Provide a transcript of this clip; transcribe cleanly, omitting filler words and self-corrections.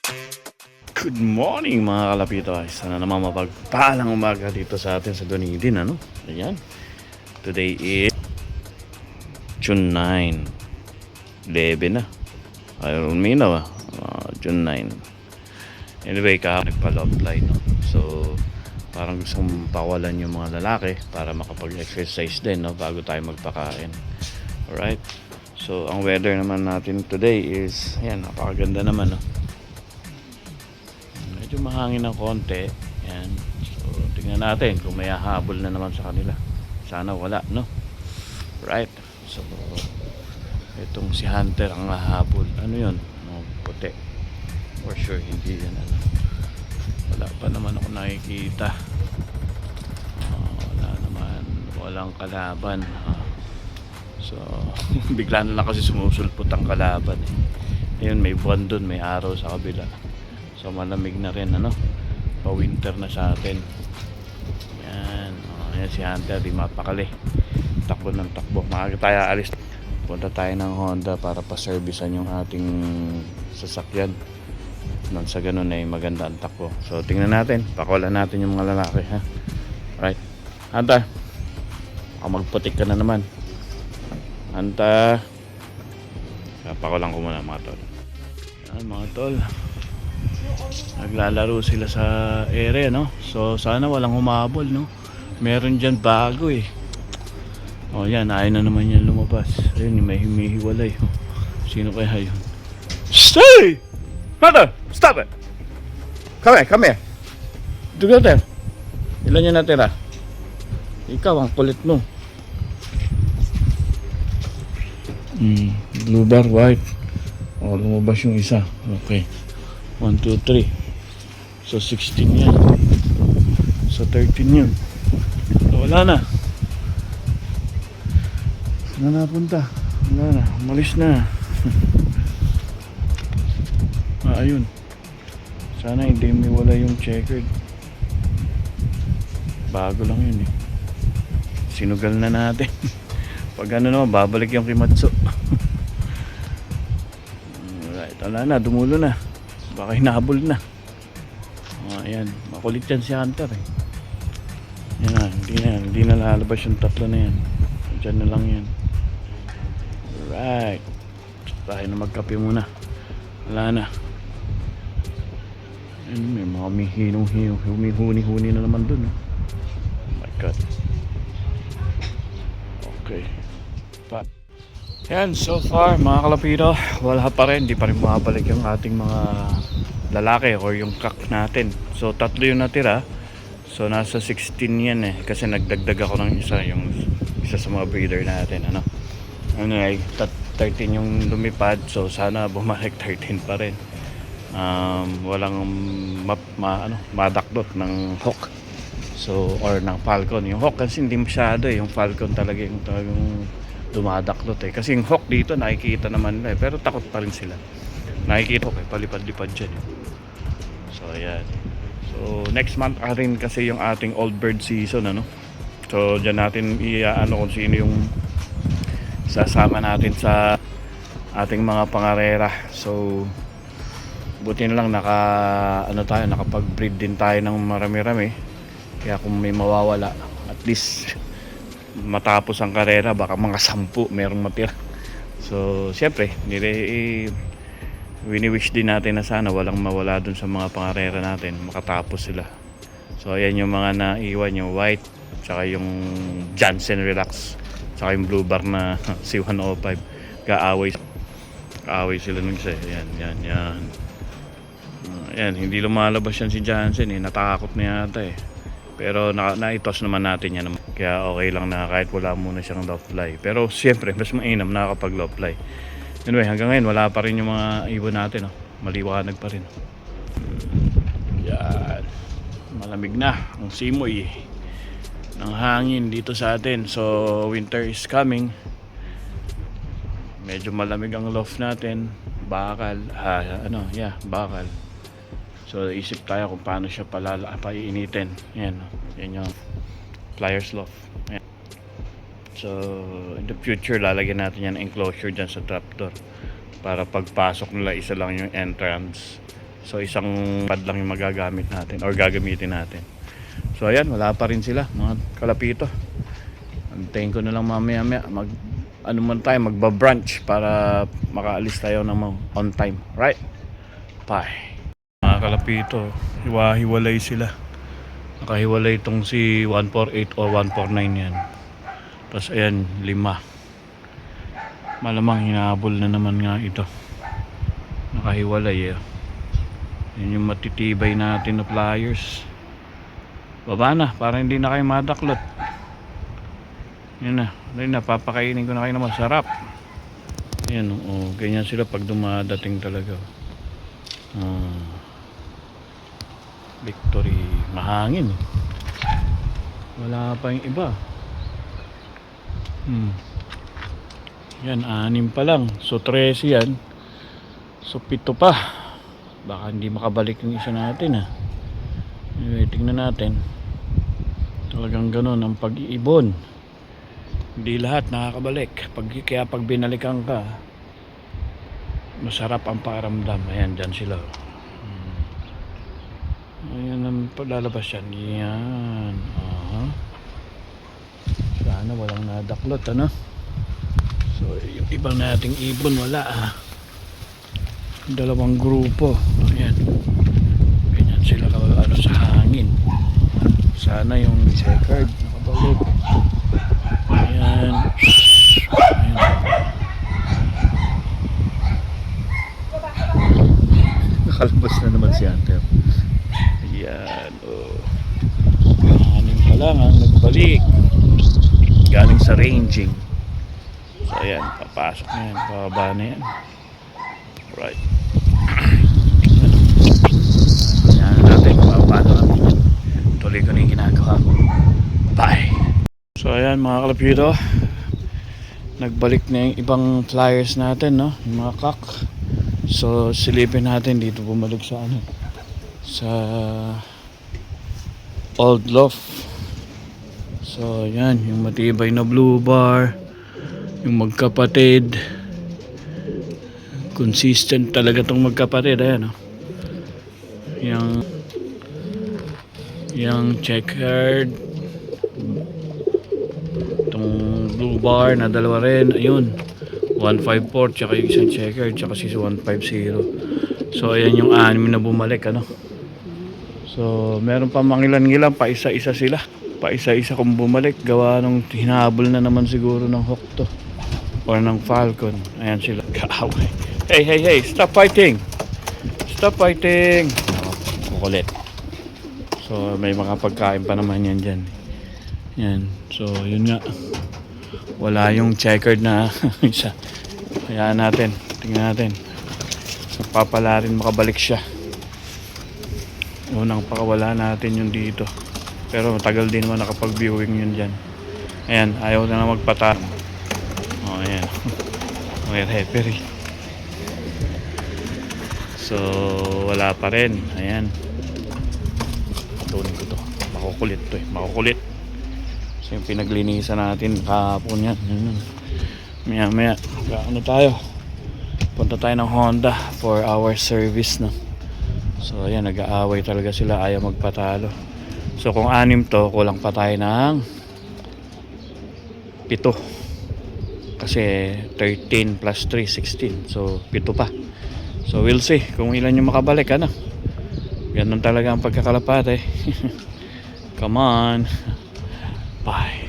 Good morning mga kalapito. Sana naman mapagpalang umaga dito sa atin sa Dunedin, ano? Ayan. Today is June 9. 11 na. Ayun, may na ba? June 9. Anyway, nagpa-love line, no? So, parang gusto kong pawalan yung mga lalaki para makapag-exercise din, no? Bago tayo magpakain. Alright? So, ang weather naman natin today is, ayan, napakaganda naman, no? Medyo mahangin ng konti. Yan. So, tingnan natin kung may hahabol na naman sa kanila. Sana wala, no? Right. So, itong si Hunter ang hahabol. Ano yun? No, puti. For sure, hindi yan. Ano. Wala pa naman ako nakikita. Wala naman. Walang kalaban. So, bigla na lang kasi sumusulpot ang kalaban. Ayun, may buwan dun. May araw sa kabila. So malamig na rin, ano, pa winter na sa atin. Yan, yan si Hunter, di mapakali, takbo ng takbo. Maaga tayo alis, punta tayo ng Honda para pa-servicean yung ating sasakyan. Nang sa ganun ay maganda ang takbo. So tingnan natin, pakawalan natin yung mga lalaki, ha. Right, Hunter, baka magputik ka na naman. Hunter, pakawalan ko muna mga tol. Yan mga tol, naglalaro sila sa area, no? So sana walang humabol, no? Meron dyan bago eh. O yan, ayaw na naman yan lumabas. Ayun, may humihiwalay. Sino kaya yun? Stay! Mother! Stop it! Come here, come here. Together. Ilan yan natira? Ikaw, ang kulit mo. Blue bar, white. O, lumabas yung isa. Okay. 1, 2, 3. So 16 yan. So 13 yun. So, wala na. Saan na napunta? Wala na. Umalis na. Ayun. Sana hindi may wala yung checkered. Bago lang yun eh. Sinugal na natin. Pag ano naman, babalik yung Kimatsu. Alright, wala na. Dumulo na. Baka hinahabol na. Ayan, makulit yan si Hunter eh. Yan, hindi na lalabas yung tatlo na yan. Diyan na lang yan. Alright, tayo na magkape muna. Wala na. Ayan, may mga humihuni na naman dun, oh my god. Okay, yan, so far mga kalapito, wala pa rin, di pa rin mabalik yung ating mga lalaki or yung kak natin. So tatlo yung natira. So nasa 16 yan eh, kasi nagdagdag ako ng isa, yung isa sa mga breeder natin, ano. Anyway, 13 yung lumipad, so sana bumalik 13 pa rin. Walang madakdot ng hawk, so, or ng falcon. Yung hawk kasi hindi masyado eh, yung falcon talaga yung dumadaklot eh. Kasi yung hawk dito nakikita naman nila eh, pero takot pa rin sila. Nakikita ko eh, palipad-lipad dyan eh. So ayan. So next month rin kasi yung ating old bird season, ano. So dyan natin i-ano kung sino yung sasama natin sa ating mga pangarera. So buti na lang nakapag-breed din tayo ng marami-rami. Kaya kung may mawawala, at least matapos ang karera, baka mga 10 merong matira. So syempre wini-wish din natin na sana walang mawala dun sa mga pangarera natin, makatapos sila. So ayan yung mga naiwan, yung white, tsaka yung Johnson Relax, tsaka yung blue bar na C105. Kaaway sila nung isa. Yan. Ayan, hindi lumalabas yan si Johnson eh, natakot na yata eh. Pero naitos naman natin yan. Kaya okay lang na kahit wala muna siyang love fly. Pero siyempre, mas mainam nakakapag love fly. Anyway, hanggang ngayon wala pa rin yung mga ibon natin. Maliwanag pa rin. Yan. Malamig na ang simoy ng hangin dito sa atin. So winter is coming. Medyo malamig ang loft natin. Bakal. Bakal. So isip tayo kung paano siya paiinitin. Yan yung flyers loft. Yan. So in the future lalagyan natin yan enclosure dyan sa trapdoor para pagpasok nila isa lang yung entrance. So isang pad lang yung magagamit natin or gagamitin natin. So ayan, wala pa rin sila mga kalapito. Antayin ko na lang mamaya magba-brunch para makaalis tayo ng on time, right? Bye. Mga kalapito, hiwa-hiwalay sila. Nakahiwalay itong si 148 o 149 yan. Tapos ayan, 5. Malamang hinahabol na naman nga ito. Nakahiwalay eh. Yan yung matitibay natin na pliers. Baba na, para hindi na kayo madaklot. Yan na, papakainin ko na kayo na masarap. Yan, ganyan sila pag dumadating talaga. Victory, mahangin. Wala pa yung iba. Yan, 6 pa lang. So 13 yan. So 7 pa. Baka hindi makabalik yung isa natin Anyway, tingnan natin. Talagang ganun ang pag-iibon. Hindi lahat nakakabalik. Kaya pag binalikan ka, masarap ang pakiramdam. Ayan, dyan sila. Ayan ang lalabas yan. Yan. Sana walang nadaklot, ano? So, yung ibang nating ibon, wala, 2 grupo. Ayan. Ganyan sila sa hangin. Sana yung checkered nakabalik. Ayan. Ayan. Nakalabas na naman si Hunter. Ayan. 6 pa lang ang nagbalik. Galing sa ranging. So ayan, papasok na yan. Bababa na yan. Right. Ayan natin, bababa na kami. Tuloy ko na yung ginagawa ko. Bye! So ayan mga kalapito, nagbalik na yung ibang flyers natin, no? Yung mga cock. So silipin natin dito, bumalik sa sa Old Loft. So yan, yung matibay na blue bar, yung magkapatid. Consistent talaga tong magkapatid. Ayan, yung checkered, itong blue bar na dalawa rin. Ayun, 154 tsaka yung isang checkered tsaka si 150. So ayan yung 6 na bumalik, So meron pa mangilan-ngilan, pa isa-isa sila, pa isa-isa kung bumalik, gawa nung hinahabol na naman siguro ng hawk to or ng falcon. Ayan sila, kaaway. Hey, stop fighting, kukulit. So may mga pagkain pa naman yan dyan. Yan, so yun nga, wala yung checkered na isa. Hayaan natin, tingnan natin. Papala rin makabalik siya. Unang pakawala natin yung dito, pero matagal din naman nakapag-viewing yun dyan. Ayan, ayaw na magpata. Ayan. May referee. So wala pa rin. Ayan, tunin ko to. Makukulit to makukulit. So yung pinaglinisan natin kahapon yan. Maya tayo, punta tayo ng Honda for our service na. So ayan, nag-aaway talaga sila, ayaw magpatalo. So kung 6 to, kulang pa tayo ng 7. Kasi 13 plus 3, 16. So 7 pa. So we'll see kung ilan yung makabalik, Ganun talaga ang pagkakalapat, Come on. Bye.